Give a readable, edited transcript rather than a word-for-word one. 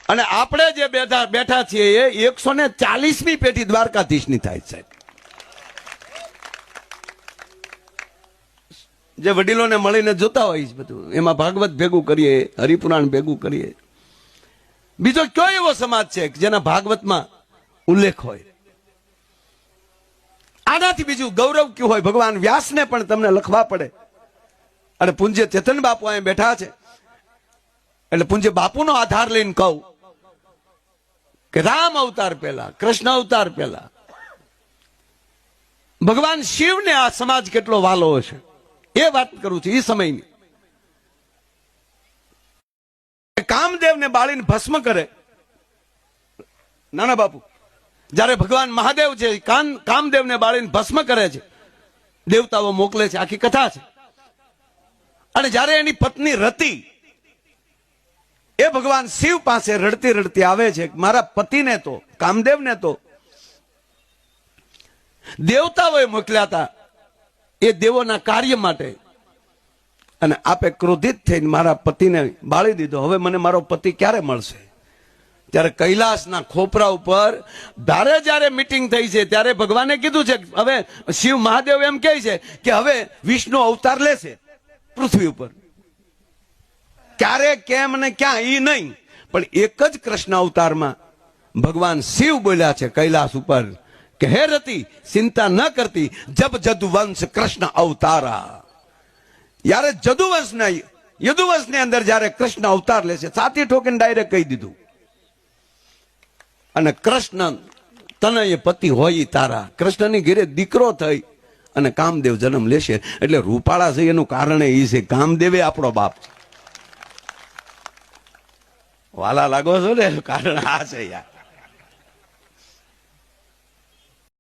અને આપણે જે બેઠા છીએ એ 140મી પેઢી દ્વારકાધીશની થાય છે. જે વડીલોને મળીને જોતા હોય છે બધું, એમાં ભાગવત ભેગું કરીએ, હરિપુરાણ ભેગું કરીએ. બીજો કયો એવો સમાજ છે જેના ભાગવતમાં ઉલ્લેખ હોય? આનાથી બીજું ગૌરવ કયું હોય? ભગવાન વ્યાસને પણ તમને લખવા પડે. અને પૂજ્ય ચેતન બાપુ અહીં બેઠા છે એટલે પૂજ્ય બાપુનો આધાર લઈને કહું કે રામ અવતાર પહેલા, કૃષ્ણ અવતાર પહેલા ભગવાન શિવને આ સમાજ કેટલો વાલો હશે એ વાત કરું છું. એ સમયની કામદેવને બાળીને ભસ્મ કરે નાના બાપુ, જયારે ભગવાન મહાદેવ છે કામદેવને બાળીને ભસ્મ કરે છે, દેવતાઓ મોકલે છે, આખી કથા છે. અને જયારે એની પત્ની રતિ એ ભગવાન શિવ પાસે રડતી રડતી આવે છે, મારા પતિને તો, કામદેવને તો દેવતાઓએ મોકલ્યા હતા એ દેવોના કાર્ય માટે, અને આપે ક્રોધિત થઈને મારા પતિને બાળી દીધો. હવે મને મારો પતિ ક્યારે મળશે? ત્યારે કૈલાસના ખોપરા ઉપર જયારે મીટિંગ થઈ છે ત્યારે ભગવાને કીધું છે, હવે શિવ મહાદેવ એમ કહે છે કે હવે વિષ્ણુ અવતાર લેશે પૃથ્વી ઉપર. ક્યારે, કેમ ને ક્યાં ઈ નહીં, પણ એક જ કૃષ્ણ અવતારમાં ભગવાન શિવ બોલ્યા છે કૈલાસ ઉપર કે હે રતિ ચિંતા ન કરતી, જબ જદુવંશ કૃષ્ણ અવતારા. યારે યદુવંશની અંદર જયારે કૃષ્ણ અવતાર લેશે, છાતી ઠોકીને ડાયરેક્ટ કહી દીધું, અને કૃષ્ણ તને એ પતિ હોય તારા. કૃષ્ણની ઘેરે દીકરો થઈ અને કામદેવ જન્મ લેશે. એટલે રૂપાળા છે એનું કારણ એ છે, કામદેવે આપણો બાપ. વાલા લાગો છો ને, કારણ આ છે યાર.